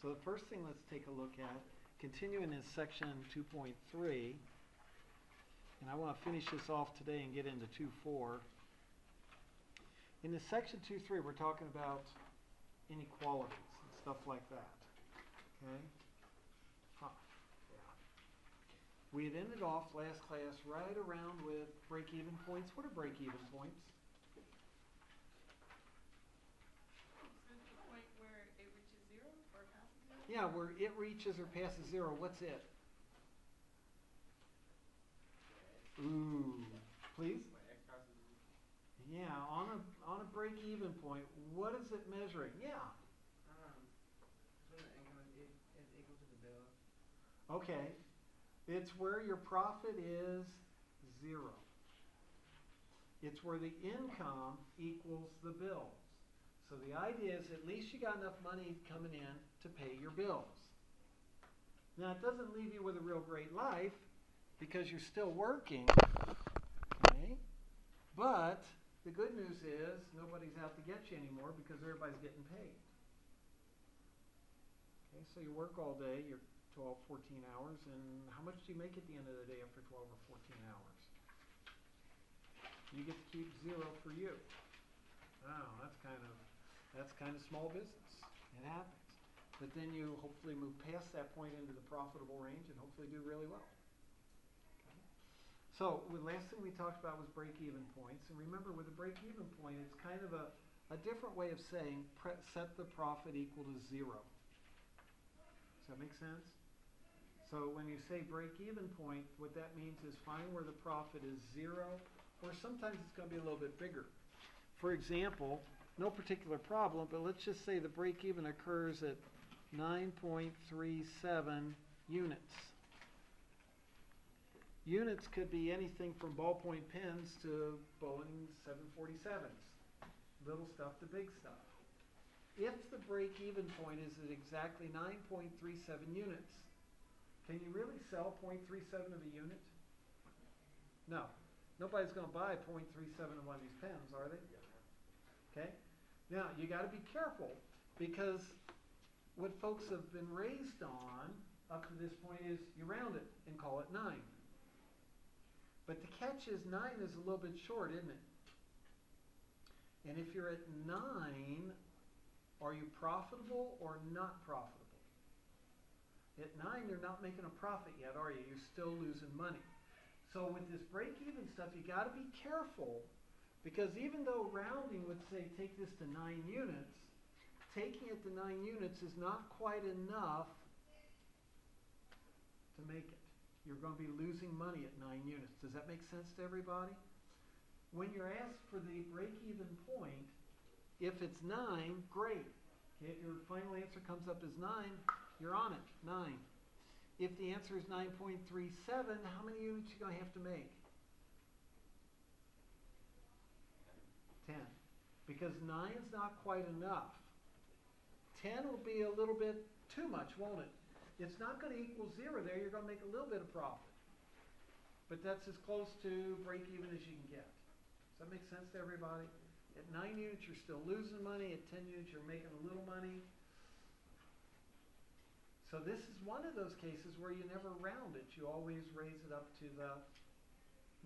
So the first thing let's take a look at, continuing in section 2.3, and I want to finish this off today and get into 2.4. In this section 2.3, we're talking about inequalities and stuff like that. Okay? Yeah. We had ended off last class right around with break-even points. What are break-even points? Yeah, where it reaches or passes zero, what's it? Ooh, please? Yeah, on a break-even point, what is it measuring? Yeah. So the income is equal to the bill. Okay. It's where your profit is zero. It's where the income equals the bills. So the idea is at least you got enough money coming in to pay your bills. Now it doesn't leave you with a real great life because you're still working, okay? But the good news is nobody's out to get you anymore because everybody's getting paid. Okay, so you work all day, you're 12, 14 hours, and how much do you make at the end of the day after 12 or 14 hours? You get to keep zero for you. Oh, that's kind of small business. It happens. But then you hopefully move past that point into the profitable range and hopefully do really well. Okay. So the last thing we talked about was break-even points. And remember, with a break-even point, it's kind of a different way of saying set the profit equal to zero. Does that make sense? So when you say break-even point, what that means is find where the profit is zero, or sometimes it's going to be a little bit bigger. For example, no particular problem, but let's just say the break-even occurs at 9.37 units. Units could be anything from ballpoint pens to Boeing 747s. Little stuff to big stuff. If the break-even point is at exactly 9.37 units, can you really sell 0.37 of a unit? No. Nobody's going to buy 0.37 of one of these pens, are they? Okay? Now, you got to be careful because what folks have been raised on up to this point is you round it and call it 9. But the catch is 9 is a little bit short, isn't it? And if you're at 9, are you profitable or not profitable? At 9, you're not making a profit yet, are you? You're still losing money. So with this break-even stuff, you got to be careful because even though rounding would say take this to 9 units, taking it to 9 units is not quite enough to make it. You're going to be losing money at 9 units. Does that make sense to everybody? When you're asked for the break-even point, if it's 9, great. Okay, if your final answer comes up as 9, you're on it, 9. If the answer is 9.37, how many units are you going to have to make? 10. Because 9 is not quite enough. 10 will be a little bit too much, won't it? It's not going to equal 0 there. You're going to make a little bit of profit. But that's as close to break even as you can get. Does that make sense to everybody? At 9 units, you're still losing money. At 10 units, you're making a little money. So this is one of those cases where you never round it. You always raise it up to the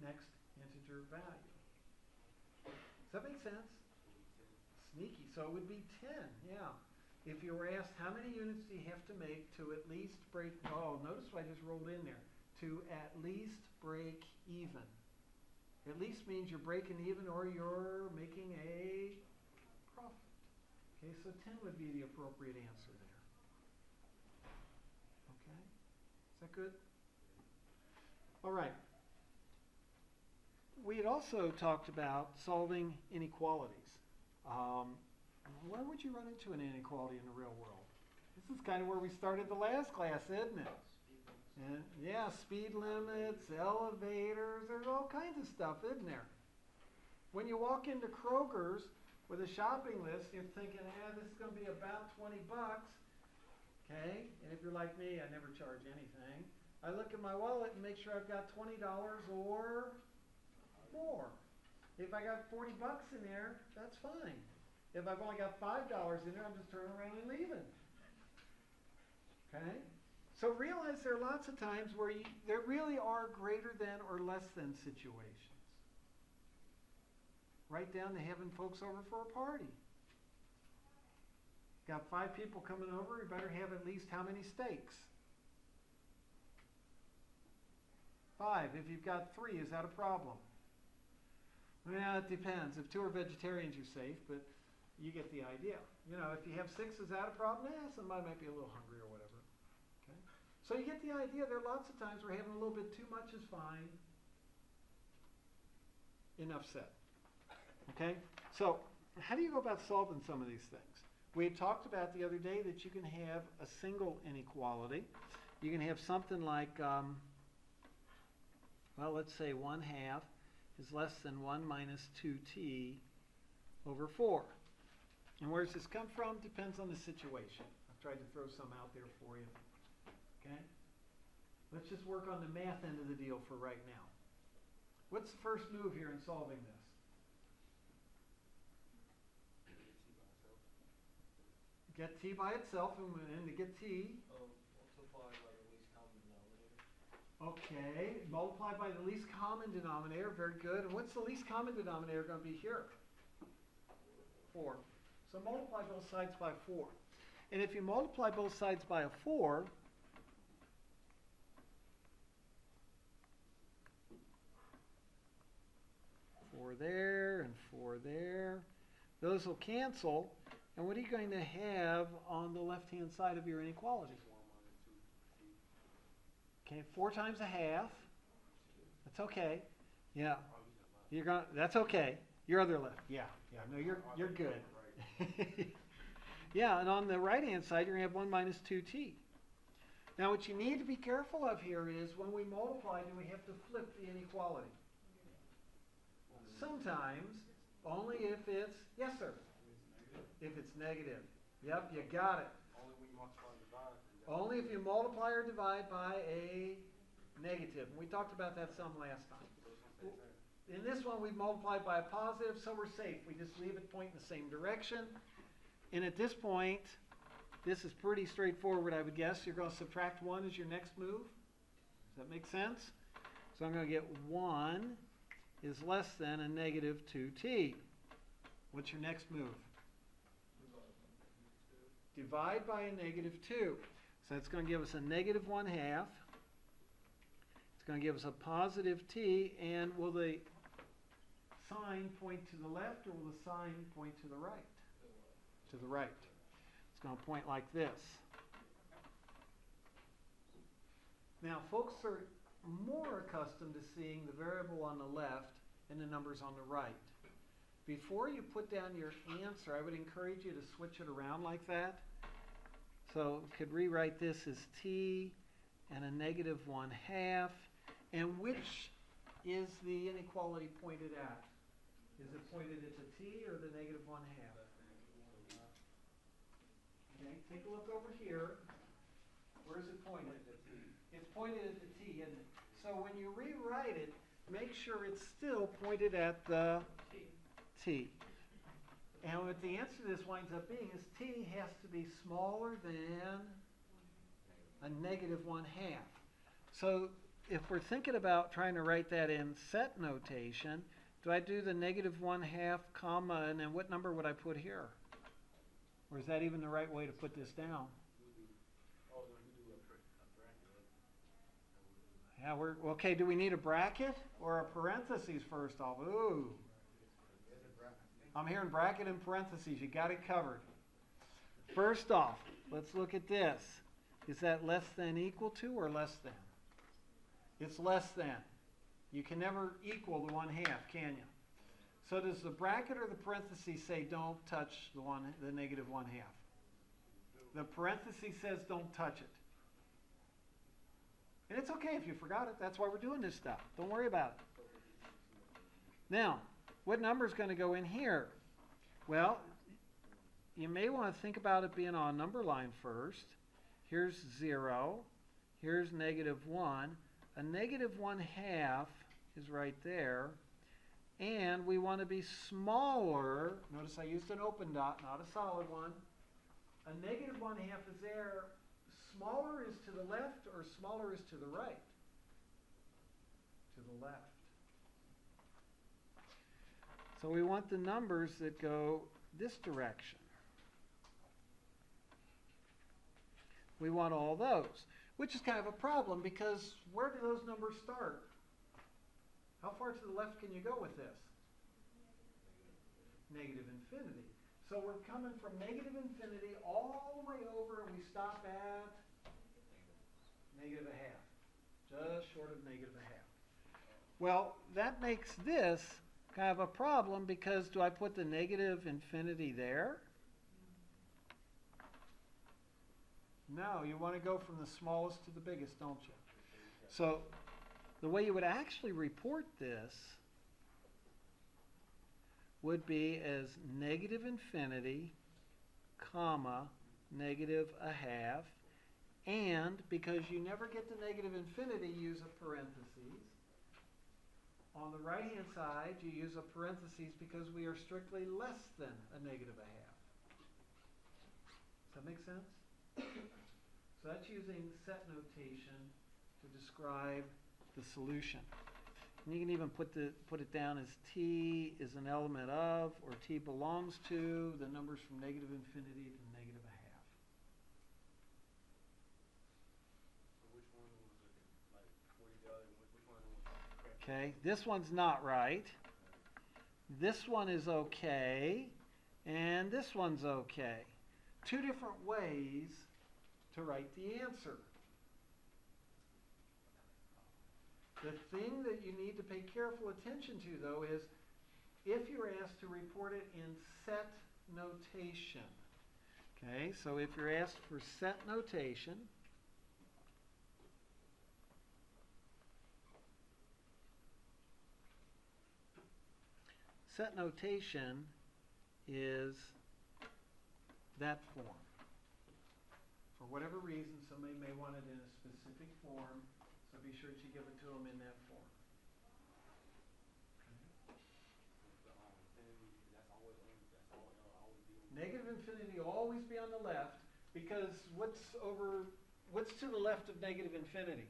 next integer value. Does that make sense? Sneaky. So it would be 10, yeah. If you were asked how many units do you have to make to at least break, oh, notice what I just rolled in there, to at least break even. At least means you're breaking even or you're making a profit. Okay, so 10 would be the appropriate answer there. Okay, is that good? All right. We had also talked about solving inequalities. Where would you run into an inequality in the real world? This is kind of where we started the last class, isn't it? And yeah, speed limits, elevators, there's all kinds of stuff, isn't there? When you walk into Kroger's with a shopping list, you're thinking, this is going to be about 20 bucks. Okay, and if you're like me, I never charge anything. I look at my wallet and make sure I've got $20 or more. If I got 40 bucks in there, that's fine. If I've only got $5 in there, I'm just turning around and leaving. Okay? So realize there are lots of times where there really are greater than or less than situations. Right down to having folks over for a party. Got 5 people coming over, you better have at least how many steaks? 5. If you've got 3, is that a problem? Well, it depends. If 2 are vegetarians, you're safe, but you get the idea. You know, if you have 6, is that a problem? Somebody might be a little hungry or whatever. Okay? So you get the idea. There are lots of times where having a little bit too much is fine. Enough said. Okay? So how do you go about solving some of these things? We had talked about the other day that you can have a single inequality. You can have something like, well, let's say 1/2 is less than 1 minus 2t over 4. And where does this come from? Depends on the situation. I've tried to throw some out there for you. Okay? Let's just work on the math end of the deal for right now. What's the first move here in solving this? Get t by itself, and to get t. Multiply by the least common denominator. Okay, multiply by the least common denominator. Very good. And what's the least common denominator going to be here? 4. So multiply both sides by 4. And if you multiply both sides by a 4, four there and 4 there, those will cancel. And what are you going to have on the left-hand side of your inequality? Okay, 4 times 1/2. That's okay. Yeah. That's okay. Your other left. Yeah. No, you're good. Yeah, and on the right-hand side, you're going to have 1 minus 2t. Now, what you need to be careful of here is when we multiply, do we have to flip the inequality? Sometimes, only if it's, yes, sir. If it's negative. Yep, you got it. Only when you multiply and divide. Only if you multiply or divide by a negative. And we talked about that some last time. In this one, we've multiplied by a positive, so we're safe. We just leave it pointing the same direction. And at this point, this is pretty straightforward, I would guess. You're going to subtract 1 as your next move. Does that make sense? So I'm going to get 1 is less than a negative 2t. What's your next move? Divide by a negative 2. So it's going to give us a negative 1/2. It's going to give us a positive t. And will the sign point to the left or will the sign point to the right? To the right. It's going to point like this. Now, folks are more accustomed to seeing the variable on the left and the numbers on the right. Before you put down your answer, I would encourage you to switch it around like that. So we could rewrite this as t and a negative 1/2. And which is the inequality pointed at? Is it pointed at the t or the negative 1/2? Okay, take a look over here. Where is it pointed? It's pointed at the t, isn't it? So when you rewrite it, make sure it's still pointed at the t. And what the answer to this winds up being is t has to be smaller than a negative 1/2. So if we're thinking about trying to write that in set notation, do I do the negative 1/2 comma, and then what number would I put here? Or is that even the right way to put this down? Yeah, okay, do we need a bracket or a parentheses first off? Ooh. I'm hearing bracket and parentheses. You got it covered. First off, let's look at this. Is that less than equal to or less than? It's less than. You can never equal the 1/2, can you? So does the bracket or the parentheses say don't touch the negative 1/2? The parentheses says don't touch it. And it's okay if you forgot it. That's why we're doing this stuff. Don't worry about it. Now, what number is going to go in here? Well, you may want to think about it being on a number line first. Here's 0. Here's negative 1. A negative 1/2 is right there. And we want to be smaller. Notice I used an open dot, not a solid one. A negative 1/2 is there, smaller is to the left or smaller is to the right? To the left. So we want the numbers that go this direction. We want all those, which is kind of a problem because where do those numbers start? How far to the left can you go with this? Negative infinity. So we're coming from negative infinity all the way over and we stop at negative a half. Just short of negative a half. Well, that makes this kind of a problem because do I put the negative infinity there? No, you want to go from the smallest to the biggest, don't you? So the way you would actually report this would be as negative infinity, comma, negative a half, and because you never get to negative infinity, use a parentheses. On the right-hand side, you use a parentheses because we are strictly less than a negative a half. Does that make sense? So that's using set notation to describe the solution. And you can even put it down as t is an element of, or t belongs to, the numbers from negative infinity to negative a half. So which one was it? Like, what you got, which one was correct? Okay, this one's not right. This one is okay. And this one's okay. Two different ways to write the answer. The thing that you need to pay careful attention to, though, is if you're asked to report it in set notation. Okay, so if you're asked for set notation, set notation is that form. For whatever reason, somebody may want it in a specific form, so be sure that you give it to them in that form. Negative infinity will always be on the left because what's to the left of negative infinity?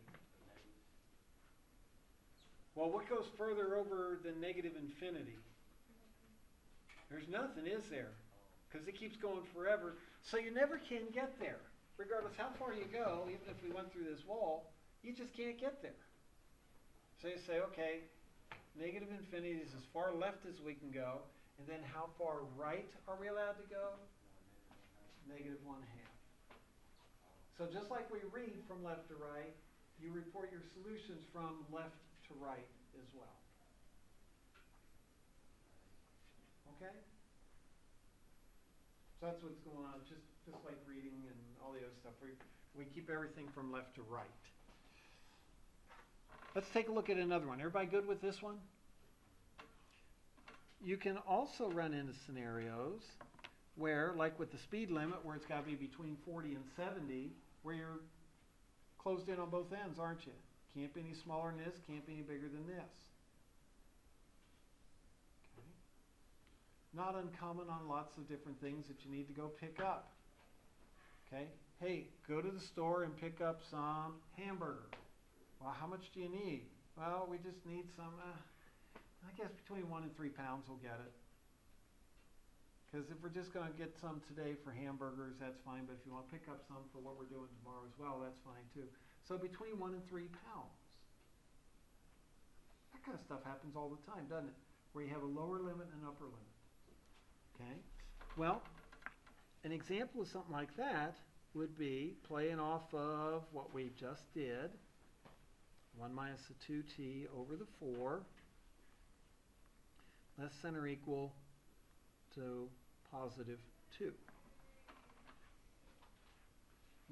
Well, what goes further over than negative infinity? There's nothing, is there? Because it keeps going forever. So you never can get there. Regardless how far you go, even if we went through this wall, you just can't get there. So you say, okay, negative infinity is as far left as we can go. And then how far right are we allowed to go? Negative 1/2. So just like we read from left to right, you report your solutions from left to right as well. Okay? So that's what's going on, just like reading and all the other stuff. We keep everything from left to right. Let's take a look at another one. Everybody good with this one? You can also run into scenarios where, like with the speed limit, where it's got to be between 40 and 70, where you're closed in on both ends, aren't you? Can't be any smaller than this, can't be any bigger than this. Okay. Not uncommon on lots of different things that you need to go pick up. Okay? Hey, go to the store and pick up some hamburger. Well, how much do you need? Well, we just need some, I guess between 1 and 3 pounds we'll get it. Because if we're just going to get some today for hamburgers, that's fine. But if you want to pick up some for what we're doing tomorrow as well, that's fine too. So between 1 and 3 pounds. That kind of stuff happens all the time, doesn't it? Where you have a lower limit and an upper limit. Okay? Well, an example of something like that would be playing off of what we just did. 1 minus the 2t over the 4. Less than or equal to positive 2.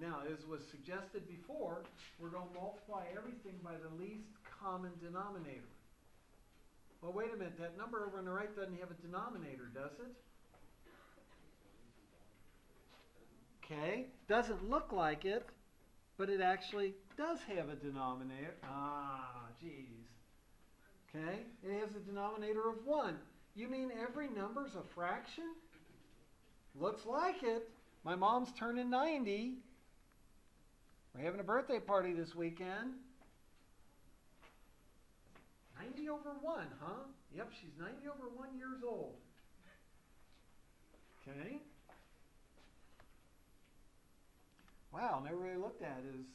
Now, as was suggested before, we're going to multiply everything by the least common denominator. Well, wait a minute. That number over on the right doesn't have a denominator, does it? Okay. Doesn't look like it, but it actually does have a denominator. Ah, geez. Okay, it has a denominator of 1. You mean every number's a fraction? Looks like it. My mom's turning 90. We're having a birthday party this weekend. 90 over 1, huh? Yep, she's 90 over 1 years old. Okay. Wow, never really looked at is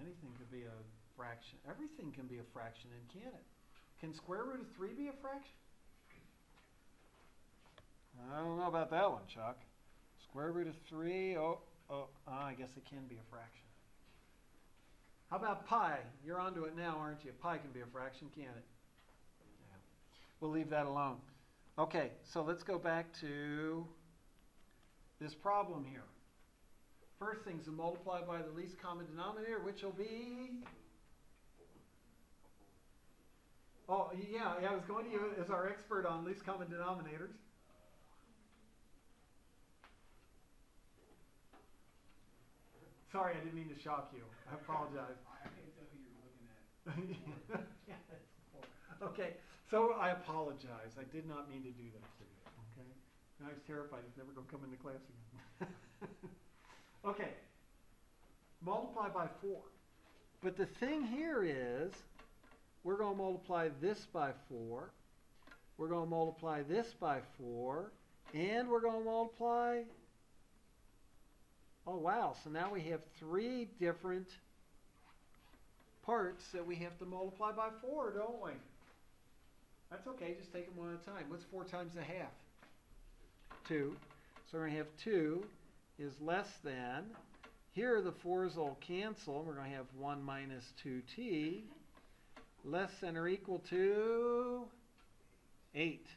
anything could be a fraction. Everything can be a fraction, and can it? Can square root of 3 be a fraction? I don't know about that one, Chuck. Square root of 3, I guess it can be a fraction. How about pi? You're onto it now, aren't you? Pi can be a fraction, can't it? Yeah. We'll leave that alone. Okay, so let's go back to this problem here. First thing is to multiply by the least common denominator, which will be... Oh, yeah, I was going to you as our expert on least common denominators. Sorry, I didn't mean to shock you. I apologize. I can't tell who you're looking at. Yeah, that's cool. Okay, so I apologize. I did not mean to do that to you. Okay, I was terrified it's never going to come into class again. Okay, multiply by 4. But the thing here is, we're going to multiply this by 4. We're going to multiply this by 4, and we're going to multiply. Oh, wow. So now we have 3 different parts that we have to multiply by 4, don't we? That's okay. Just take them one at a time. What's 4 times a half? 2. So we're going to have 2 is less than. Here the 4's will cancel. We're going to have 1 minus 2t less than or equal to 8.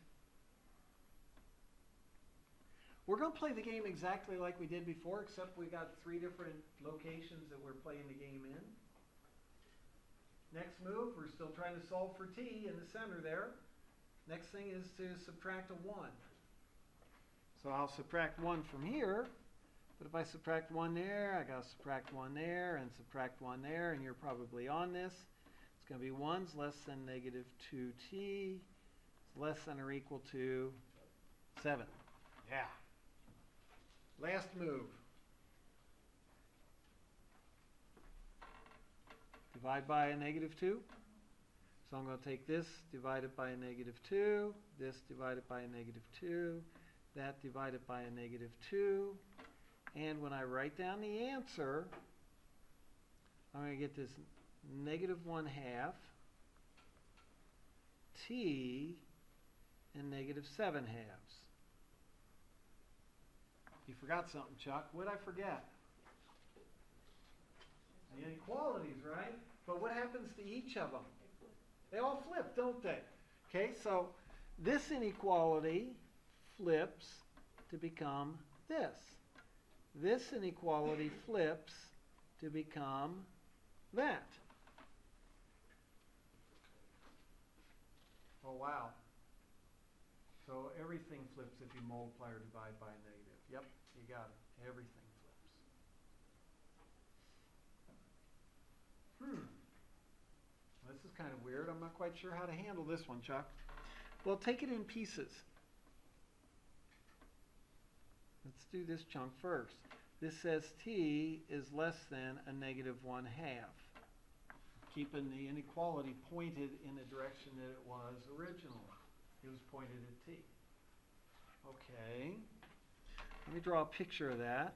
We're going to play the game exactly like we did before, except we got 3 different locations that we're playing the game in. Next move, we're still trying to solve for t in the center there. Next thing is to subtract a 1. So I'll subtract 1 from here, but if I subtract 1 there, I got to subtract 1 there and subtract 1 there, and you're probably on this. It's going to be 1's less than negative 2t, less than or equal to 7. Yeah. Last move. Divide by a negative 2. So I'm going to take this divided by a negative 2, this divided by a negative 2, that divided by a negative 2. And when I write down the answer, I'm going to get this negative 1/2 t and negative 7/2. You forgot something, Chuck. What did I forget? The inequalities, right? But what happens to each of them? They all flip, don't they? Okay, so this inequality flips to become this. This inequality flips to become that. Oh, wow. So everything flips if you multiply or divide by a negative. Yep, you got it. Everything flips. This is kind of weird. I'm not quite sure how to handle this one, Chuck. Well, take it in pieces. Let's do this chunk first. This says t is less than a negative 1/2. Keeping the inequality pointed in the direction that it was originally. It was pointed at t. Okay. Let me draw a picture of that.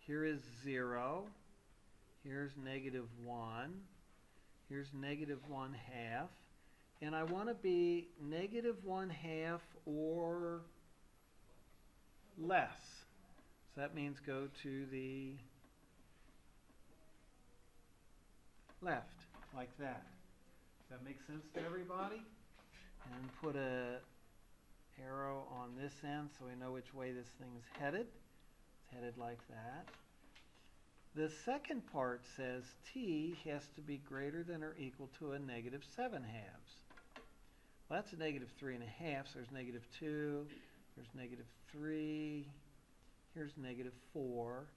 Here is 0. Here's negative 1. Here's negative 1/2. And I want to be negative 1/2 or less. So that means go to the left, like that. Does that make sense to everybody? And put a arrow on this end so we know which way this thing is headed. It's headed like that. The second part says t has to be greater than or equal to a negative 7/2. Well, that's a negative 3.5, so there's negative 2, there's negative 3, here's negative 4.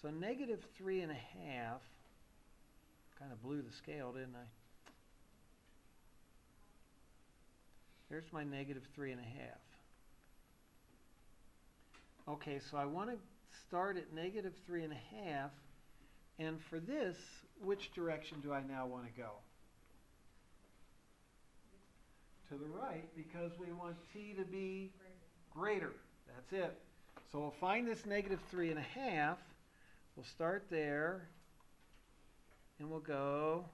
So negative 3.5, kind of blew the scale, didn't I? There's my negative 3.5. Okay, so I want to start at negative 3.5. And for this, which direction do I now want to go? To the right, because we want t to be greater. That's it. So we'll find this negative 3.5. We'll start there, and we'll go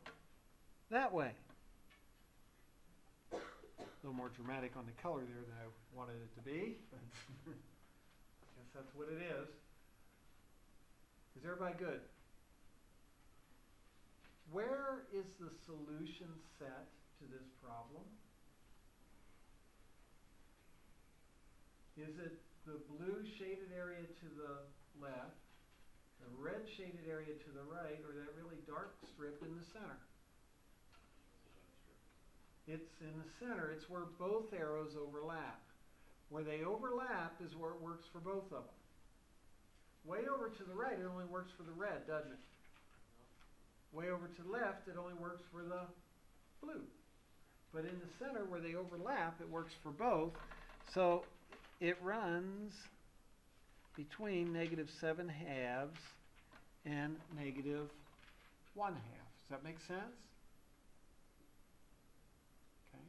that way. A little more dramatic on the color there than I wanted it to be, but I guess that's what it is. Is everybody good? Where is the solution set to this problem? Is it the blue shaded area to the left, the red shaded area to the right, or that really dark strip in the center? It's in the center. It's where both arrows overlap. Where they overlap is where it works for both of them. Way over to the right, it only works for the red, doesn't it? Way over to the left, it only works for the blue. But in the center, where they overlap, it works for both. So it runs between negative 7/2 and negative 1/2. Does that make sense? Okay.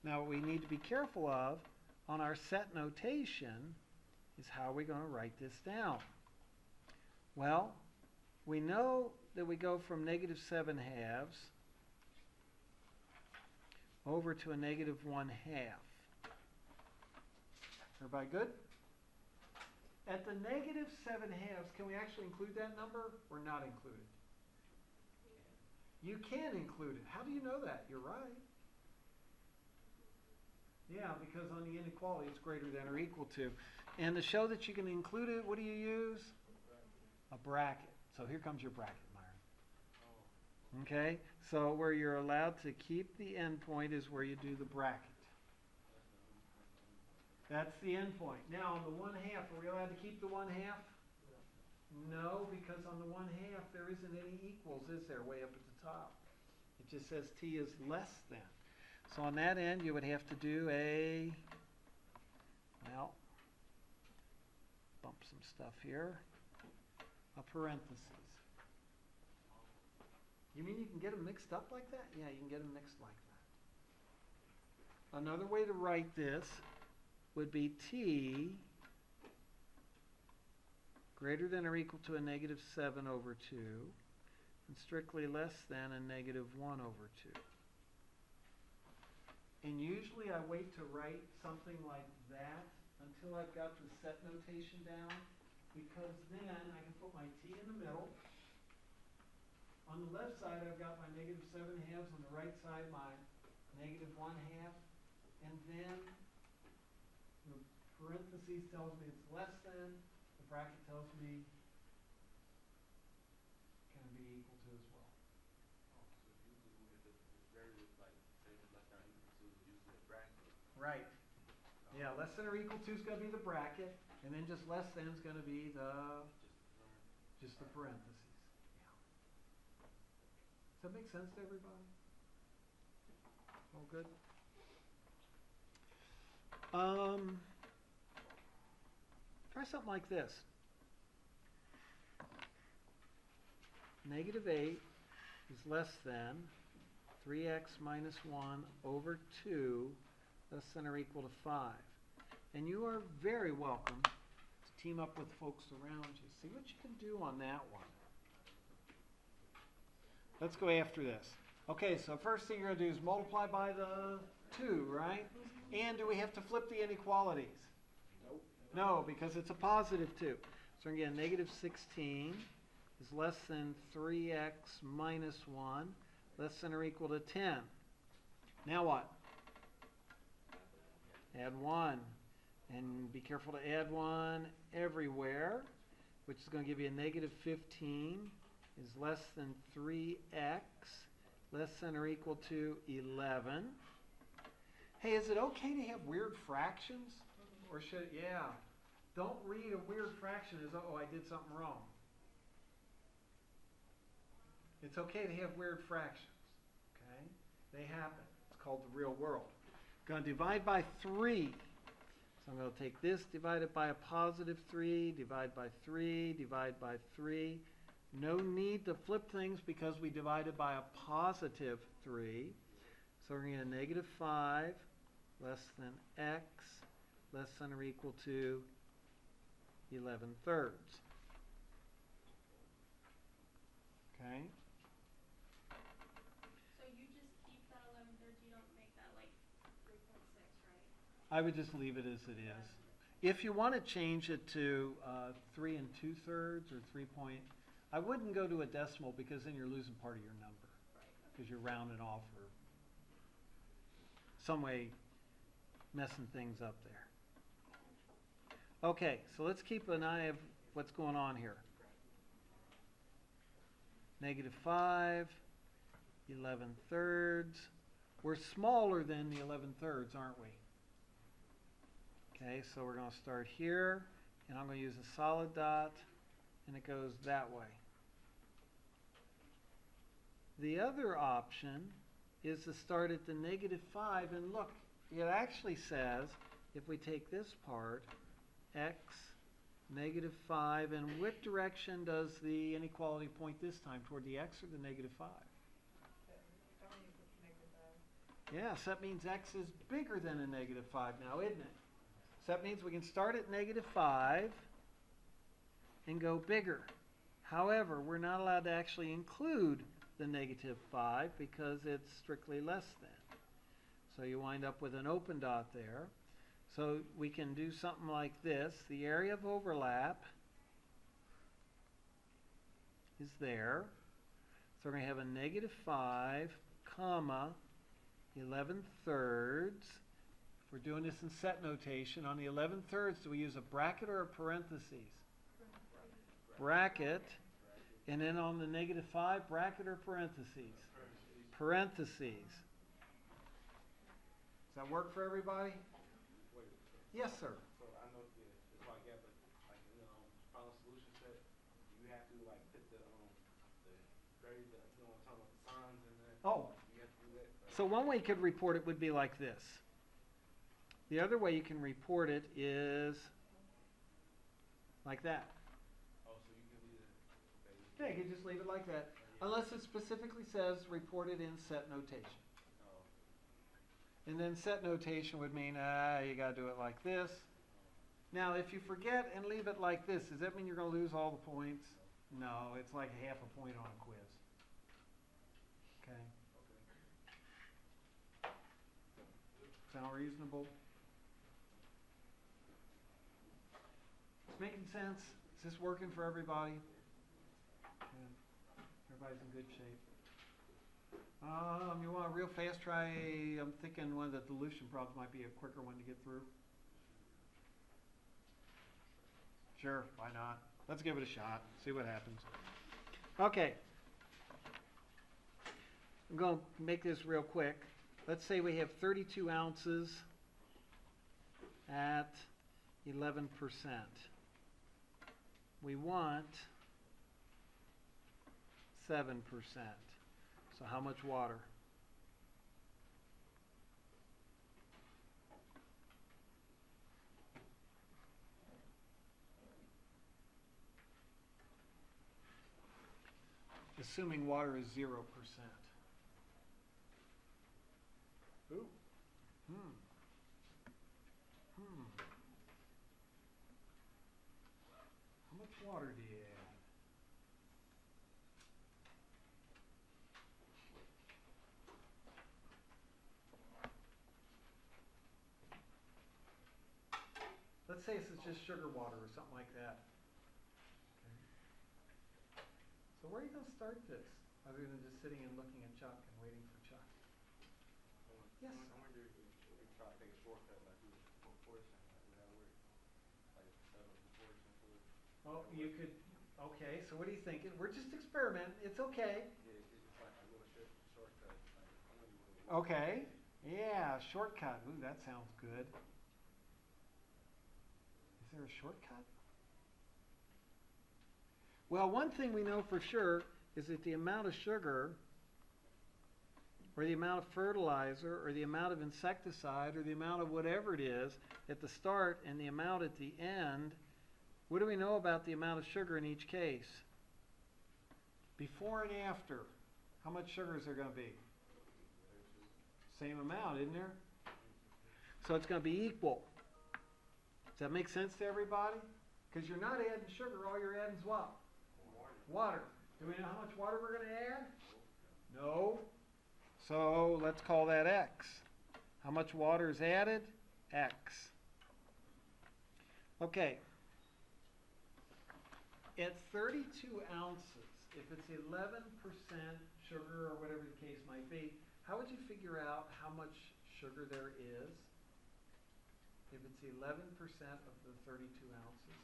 Now, what we need to be careful of on our set notation is how we're going to write this down. Well, we know that we go from negative 7/2 over to a negative 1/2. Everybody good? At the negative 7/2, can we actually include that number or not include it? You can include it. How do you know that? You're right. Yeah, because on the inequality, it's greater than or equal to. And to show that you can include it, what do you use? A bracket. So here comes your bracket, Myron. Okay? So where you're allowed to keep the endpoint is where you do the bracket. That's the endpoint. Now, on the 1/2, are we allowed to keep the 1/2? No, because on the 1/2, there isn't any equals, is there, way up at the top? It just says t is less than. So on that end, you would have to do a, well, bump some stuff here, a parentheses. You mean you can get them mixed up like that? Yeah, you can get them mixed like that. Another way to write this would be t greater than or equal to a negative 7/2 and strictly less than a negative 1/2. And usually I wait to write something like that until I've got the set notation down, because then I can put my t in the middle. On the left side, I've got my negative 7/2. On the right side, my negative 1/2. And then the parentheses tells me it's less than. The bracket tells me it can be equal to as well. Right. Yeah, less than or equal to is going to be the bracket, and then just less than is going to be just the parentheses. Yeah. Does that make sense to everybody? All good? Try something like this. Negative 8 is less than 3x minus 1 over 2 less than or equal to 5. And you are very welcome to team up with folks around you. See what you can do on that one. Let's go after this. Okay, so first thing you're going to do is multiply by the 2, right? And do we have to flip the inequalities? Nope. No, because it's a positive 2. So again, negative 16 is less than 3x minus 1, less than or equal to 10. Now what? Add 1. And be careful to add 1 everywhere, which is going to give you a negative 15 is less than 3x, less than or equal to 11. Hey, is it okay to have weird fractions? Or should it, yeah. Don't read a weird fraction as, oh, I did something wrong. It's okay to have weird fractions, okay? They happen. It's called the real world. Going to divide by 3. So I'm going to take this, divide it by a positive 3, divide by 3, divide by 3. No need to flip things because we divided by a positive 3. So we're going to get a negative 5 less than x less than or equal to 11 thirds. Okay? So you just keep that 11 thirds, you don't make that like 3.6, right? I would just leave it as it is. If you want to change it to 3 2/3 or 3 point, I wouldn't go to a decimal because then you're losing part of your number. Right. Because you're rounding off or some way messing things up there. Okay, so let's keep an eye of what's going on here. Negative 5, 11 thirds. We're smaller than the 11 thirds, aren't we? Okay, so we're going to start here, and I'm going to use a solid dot, and it goes that way. The other option is to start at the negative 5, and look, it actually says, if we take this part, x, negative 5, and what direction does the inequality point this time? Toward the x or the negative 5? Yes, that means x is bigger than a negative 5 now, isn't it? So that means we can start at negative 5 and go bigger. However, we're not allowed to actually include the negative 5 because it's strictly less than. So you wind up with an open dot there. So we can do something like this. The area of overlap is there. So we're going to have a negative 5, comma, 11 thirds. If we're doing this in set notation, on the 11 thirds, do we use a bracket or a parentheses? Bracket. And then on the negative 5, bracket or parentheses? Parentheses. Does that work for everybody? Wait. Yes, sir. So I know it's like yeah, but like final solution set, you have to like put the very the I'm talking about the signs in there. Oh. You have to do that. Right? So one way you could report it would be like this. The other way you can report it is like that. Oh, so you can leave it. Okay. Yeah, you can just leave it like that. Unless it specifically says report it in set notation. Oh. And then set notation would mean, you got to do it like this. Now, if you forget and leave it like this, does that mean you're going to lose all the points? No, it's like half a point on a quiz. Okay. Sound reasonable? It's making sense? Is this working for everybody? Good. Everybody's in good shape. You want a real fast try? I'm thinking one of the dilution problems might be a quicker one to get through. Sure, why not? Let's give it a shot, see what happens. Okay. I'm going to make this real quick. Let's say we have 32 ounces at 11%. We want 7%. So how much water? Assuming water is 0%. Ooh. How much water do you add? Let's say this is just sugar water or something like that. Okay. So where are you going to start this, other than just sitting and looking at Chuck and waiting for Chuck? Yes. I wonder if we try to take a shortcut, like do proportion, like would that work? Like set up proportion for it. Oh, you could. Okay, so what are you thinking? We're just experimenting. It's okay. Yeah, it's like a little shortcut. Like, I know you would. Okay. Yeah, shortcut. Ooh, that sounds good. Is there a shortcut? Well, one thing we know for sure is that the amount of sugar or the amount of fertilizer, or the amount of insecticide, or the amount of whatever it is at the start and the amount at the end, what do we know about the amount of sugar in each case? Before and after, how much sugar is there going to be? Same amount, isn't there? So it's going to be equal. Does that make sense to everybody? Because you're not adding sugar, all you're adding is what? Water. Do we know how much water we're going to add? No. So let's call that X. How much water is added? X. Okay. At 32 ounces, if it's 11% sugar or whatever the case might be, how would you figure out how much sugar there is if it's 11% of the 32 ounces?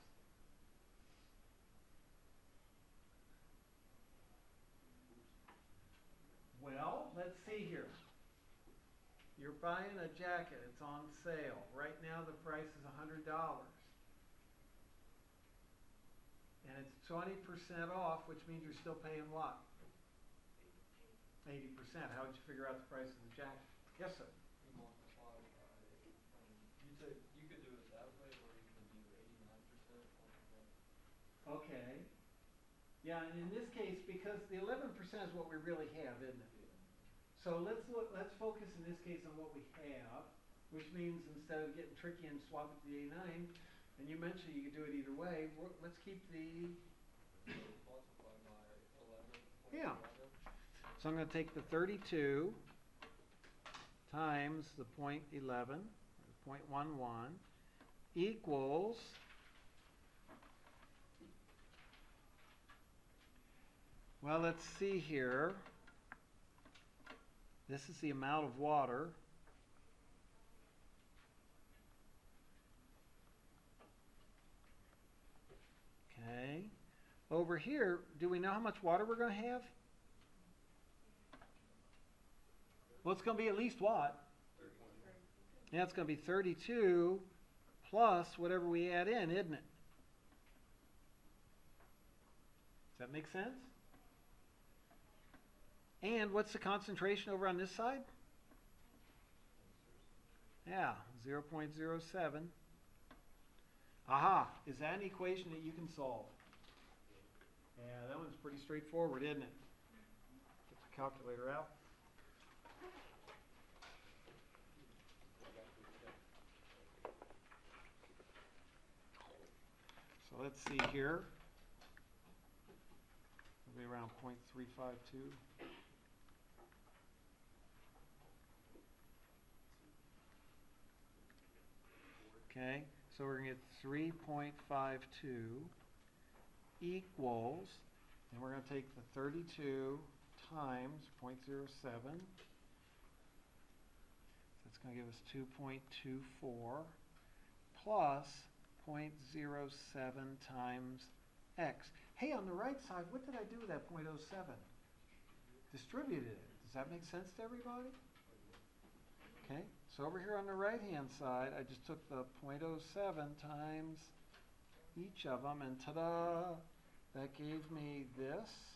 Well, let's see here. You're buying a jacket. It's on sale. Right now the price is $100. And it's 20% off, which means you're still paying what? 80%. How would you figure out the price of the jacket? Yes, sir. You multiply by, you said you could do it that way, or you can do 89%. Okay. Yeah, and in this case, because the 11% is what we really have, isn't it? So let's focus in this case on what we have, which means instead of getting tricky and swap it to the 89, and you mentioned you could do it either way, let's keep the... Multiply by 11. Yeah. So I'm going to take the 32 times the 0.11, or 0.11, equals... Well, let's see here. This is the amount of water. Okay. Over here, do we know how much water we're going to have? Well, it's going to be at least what? 31. Yeah, it's going to be 32 plus whatever we add in, isn't it? Does that make sense? And what's the concentration over on this side? Yeah, 0.07. Aha, is that an equation that you can solve? Yeah, that one's pretty straightforward, isn't it? Get the calculator out. So let's see here. It'll be around 0.352. Okay, so we're going to get 3.52 equals, and we're going to take the 32 times 0.07. That's going to give us 2.24 plus 0.07 times x. Hey, on the right side, what did I do with that 0.07? Distributed it. Does that make sense to everybody? Okay, so over here on the right-hand side, I just took the 0.07 times each of them, and ta-da, that gave me this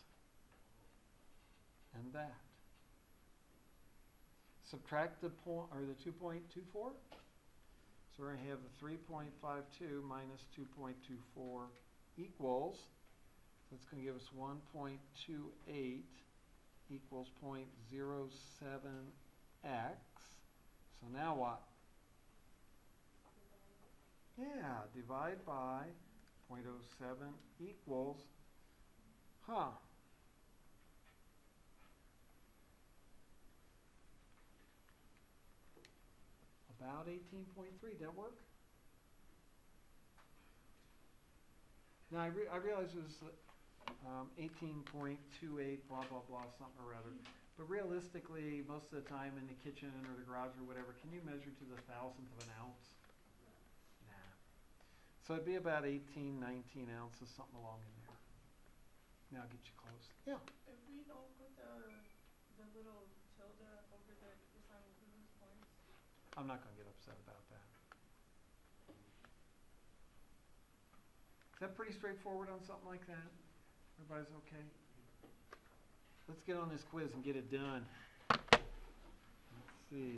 and that. Subtract the 2.24. So we're going to have the 3.52 minus 2.24 equals, that's going to give us 1.28 equals 0.07x. So now what? Yeah, divide by 0.07 equals, about 18.3. That work? Now I realize it was 18.28, blah, blah, blah, something or other. But realistically, most of the time in the kitchen or the garage or whatever, can you measure to the thousandth of an ounce? Nah. So it'd be about 18, 19 ounces, something along in there. Now I'll get you close. Yeah. If we don't put the little tilde over the sign, we lose points. I'm not going to get upset about that. Is that pretty straightforward on something like that? Everybody's okay? Let's get on this quiz and get it done. see.